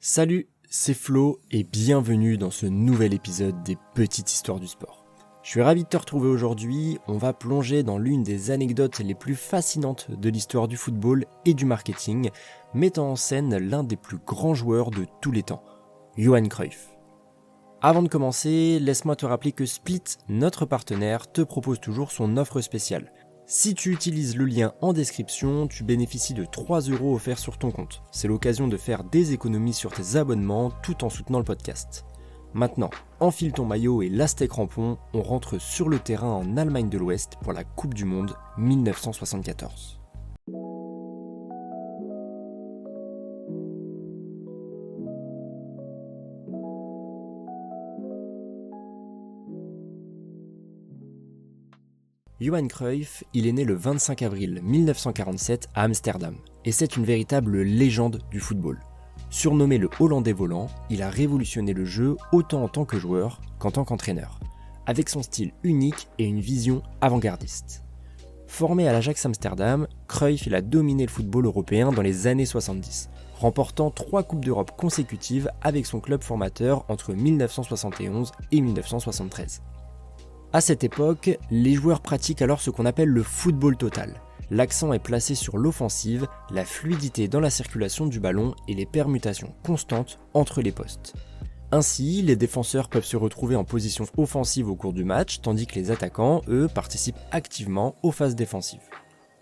Salut, c'est Flo et bienvenue dans ce nouvel épisode des Petites Histoires du Sport. Je suis ravi de te retrouver aujourd'hui, on va plonger dans l'une des anecdotes les plus fascinantes de l'histoire du football et du marketing, mettant en scène l'un des plus grands joueurs de tous les temps, Johan Cruyff. Avant de commencer, laisse-moi te rappeler que Split, notre partenaire, te propose toujours son offre spéciale. Si tu utilises le lien en description, tu bénéficies de 3 € offerts sur ton compte. C'est l'occasion de faire des économies sur tes abonnements tout en soutenant le podcast. Maintenant, enfile ton maillot et lâche tes crampons, on rentre sur le terrain en Allemagne de l'Ouest pour la Coupe du Monde 1974. Johan Cruyff, il est né le 25 avril 1947 à Amsterdam, et c'est une véritable légende du football. Surnommé le Hollandais volant, il a révolutionné le jeu autant en tant que joueur qu'en tant qu'entraîneur, avec son style unique et une vision avant-gardiste. Formé à l'Ajax Amsterdam, Cruyff il a dominé le football européen dans les années 70, remportant 3 Coupes d'Europe consécutives avec son club formateur entre 1971 et 1973. À cette époque, les joueurs pratiquent alors ce qu'on appelle le football total. L'accent est placé sur l'offensive, la fluidité dans la circulation du ballon et les permutations constantes entre les postes. Ainsi, les défenseurs peuvent se retrouver en position offensive au cours du match, tandis que les attaquants, eux, participent activement aux phases défensives.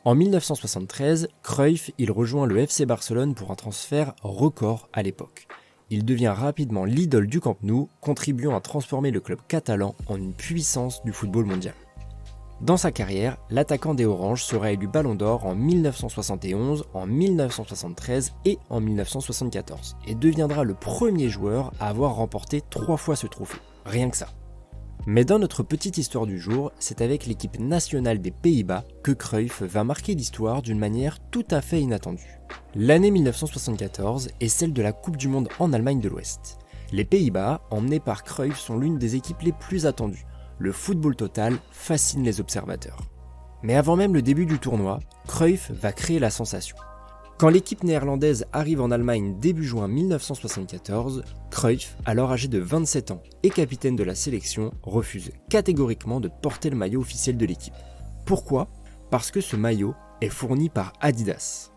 En 1973, Cruyff il rejoint le FC Barcelone pour un transfert record à l'époque. Il devient rapidement l'idole du Camp Nou, contribuant à transformer le club catalan en une puissance du football mondial. Dans sa carrière, l'attaquant des Oranges sera élu Ballon d'Or en 1971, en 1973 et en 1974, et deviendra le premier joueur à avoir remporté 3 fois ce trophée. Rien que ça. Mais dans notre petite histoire du jour, c'est avec l'équipe nationale des Pays-Bas que Cruyff va marquer l'histoire d'une manière tout à fait inattendue. L'année 1974 est celle de la Coupe du Monde en Allemagne de l'Ouest. Les Pays-Bas, emmenés par Cruyff, sont l'une des équipes les plus attendues. Le football total fascine les observateurs. Mais avant même le début du tournoi, Cruyff va créer la sensation. Quand l'équipe néerlandaise arrive en Allemagne début juin 1974, Cruyff, alors âgé de 27 ans et capitaine de la sélection, refuse catégoriquement de porter le maillot officiel de l'équipe. Pourquoi ? Parce que ce maillot est fourni par Adidas.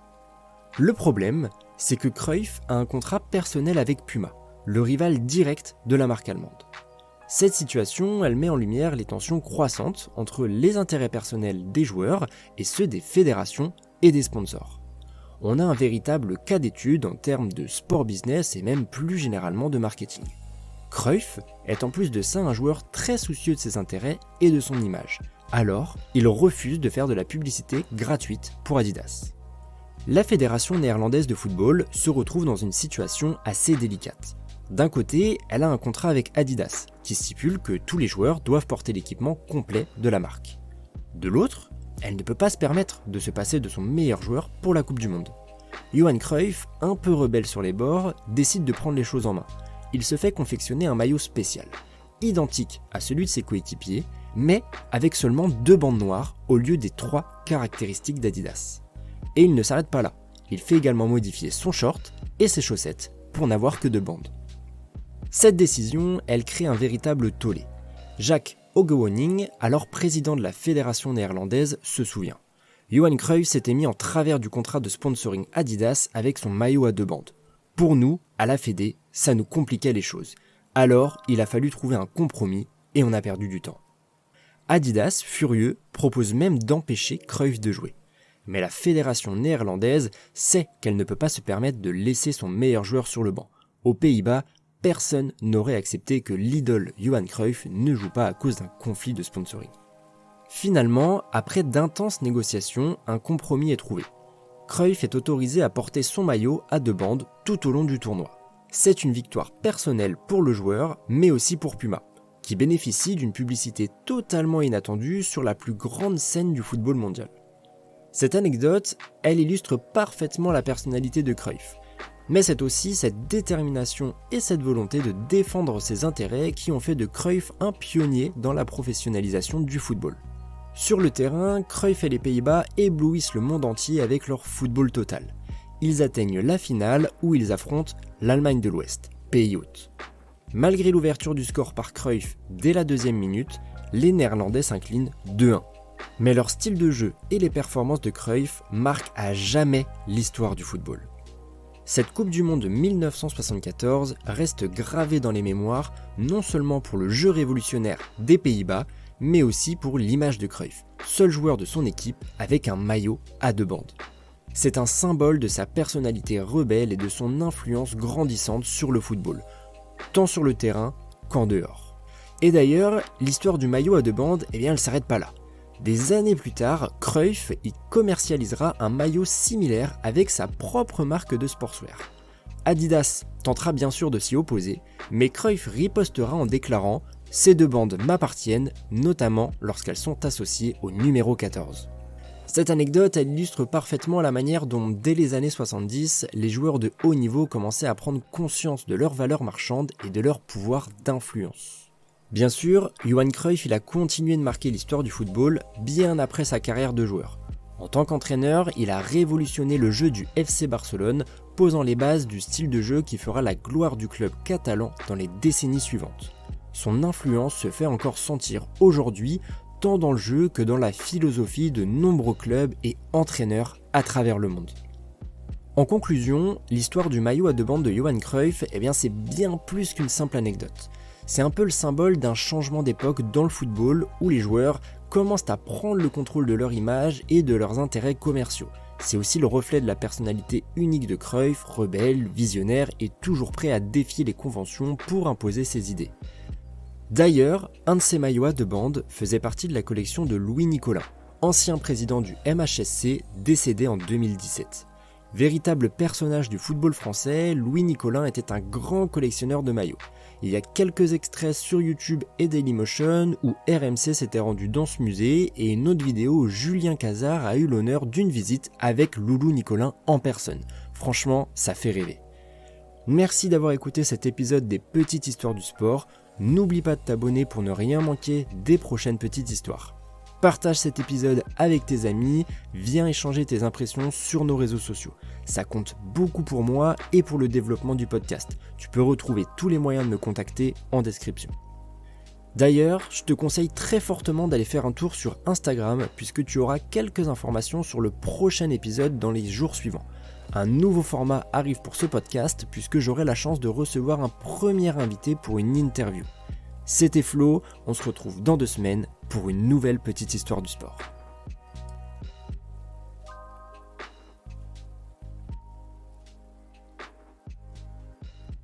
Le problème, c'est que Cruyff a un contrat personnel avec Puma, le rival direct de la marque allemande. Cette situation, elle met en lumière les tensions croissantes entre les intérêts personnels des joueurs et ceux des fédérations et des sponsors. On a un véritable cas d'étude en termes de sport business et même plus généralement de marketing. Cruyff est en plus de ça un joueur très soucieux de ses intérêts et de son image. Alors, il refuse de faire de la publicité gratuite pour Adidas. La fédération néerlandaise de football se retrouve dans une situation assez délicate. D'un côté, elle a un contrat avec Adidas, qui stipule que tous les joueurs doivent porter l'équipement complet de la marque. De l'autre, elle ne peut pas se permettre de se passer de son meilleur joueur pour la Coupe du Monde. Johan Cruyff, un peu rebelle sur les bords, décide de prendre les choses en main. Il se fait confectionner un maillot spécial, identique à celui de ses coéquipiers, mais avec seulement 2 bandes noires au lieu des 3 caractéristiques d'Adidas. Et il ne s'arrête pas là, il fait également modifier son short et ses chaussettes pour n'avoir que 2 bandes. Cette décision, elle crée un véritable tollé. Jacques Hougoning, alors président de la fédération néerlandaise, se souvient. Johan Cruyff s'était mis en travers du contrat de sponsoring Adidas avec son maillot à 2 bandes. Pour nous, à la Fédé, ça nous compliquait les choses. Alors, il a fallu trouver un compromis et on a perdu du temps. Adidas, furieux, propose même d'empêcher Cruyff de jouer. Mais la fédération néerlandaise sait qu'elle ne peut pas se permettre de laisser son meilleur joueur sur le banc. Aux Pays-Bas, personne n'aurait accepté que l'idole Johan Cruyff ne joue pas à cause d'un conflit de sponsoring. Finalement, après d'intenses négociations, un compromis est trouvé. Cruyff est autorisé à porter son maillot à 2 bandes tout au long du tournoi. C'est une victoire personnelle pour le joueur, mais aussi pour Puma, qui bénéficie d'une publicité totalement inattendue sur la plus grande scène du football mondial. Cette anecdote, elle illustre parfaitement la personnalité de Cruyff. Mais c'est aussi cette détermination et cette volonté de défendre ses intérêts qui ont fait de Cruyff un pionnier dans la professionnalisation du football. Sur le terrain, Cruyff et les Pays-Bas éblouissent le monde entier avec leur football total. ils atteignent la finale où ils affrontent l'Allemagne de l'Ouest, pays hôte. Malgré l'ouverture du score par Cruyff dès la 2e minute, les Néerlandais s'inclinent 2-1. Mais leur style de jeu et les performances de Cruyff marquent à jamais l'histoire du football. Cette Coupe du Monde de 1974 reste gravée dans les mémoires non seulement pour le jeu révolutionnaire des Pays-Bas, mais aussi pour l'image de Cruyff, seul joueur de son équipe avec un maillot à 2 bandes. C'est un symbole de sa personnalité rebelle et de son influence grandissante sur le football, tant sur le terrain qu'en dehors. Et d'ailleurs, l'histoire du maillot à 2 bandes, elle ne s'arrête pas là. Des années plus tard, Cruyff y commercialisera un maillot similaire avec sa propre marque de sportswear. Adidas tentera bien sûr de s'y opposer, mais Cruyff ripostera en déclarant « Ces 2 bandes m'appartiennent, notamment lorsqu'elles sont associées au numéro 14 ». Cette anecdote, elle illustre parfaitement la manière dont, dès les années 70, les joueurs de haut niveau commençaient à prendre conscience de leur valeur marchande et de leur pouvoir d'influence. Bien sûr, Johan Cruyff a continué de marquer l'histoire du football bien après sa carrière de joueur. En tant qu'entraîneur, il a révolutionné le jeu du FC Barcelone, posant les bases du style de jeu qui fera la gloire du club catalan dans les décennies suivantes. Son influence se fait encore sentir aujourd'hui, tant dans le jeu que dans la philosophie de nombreux clubs et entraîneurs à travers le monde. En conclusion, l'histoire du maillot à 2 bandes de Johan Cruyff, c'est bien plus qu'une simple anecdote. C'est un peu le symbole d'un changement d'époque dans le football où les joueurs commencent à prendre le contrôle de leur image et de leurs intérêts commerciaux. C'est aussi le reflet de la personnalité unique de Cruyff, rebelle, visionnaire et toujours prêt à défier les conventions pour imposer ses idées. D'ailleurs, un de ces maillots à 2 bandes faisait partie de la collection de Louis Nicolin, ancien président du MHSC décédé en 2017. Véritable personnage du football français, Louis Nicolin était un grand collectionneur de maillots. Il y a quelques extraits sur YouTube et Dailymotion où RMC s'était rendu dans ce musée et une autre vidéo où Julien Cazard a eu l'honneur d'une visite avec Loulou Nicolin en personne. Franchement, ça fait rêver. Merci d'avoir écouté cet épisode des Petites Histoires du Sport. N'oublie pas de t'abonner pour ne rien manquer des prochaines petites histoires. Partage cet épisode avec tes amis, viens échanger tes impressions sur nos réseaux sociaux. Ça compte beaucoup pour moi et pour le développement du podcast. Tu peux retrouver tous les moyens de me contacter en description. D'ailleurs, je te conseille très fortement d'aller faire un tour sur Instagram puisque tu auras quelques informations sur le prochain épisode dans les jours suivants. Un nouveau format arrive pour ce podcast puisque j'aurai la chance de recevoir un premier invité pour une interview. C'était Flo, on se retrouve dans 2 semaines pour une nouvelle petite histoire du sport.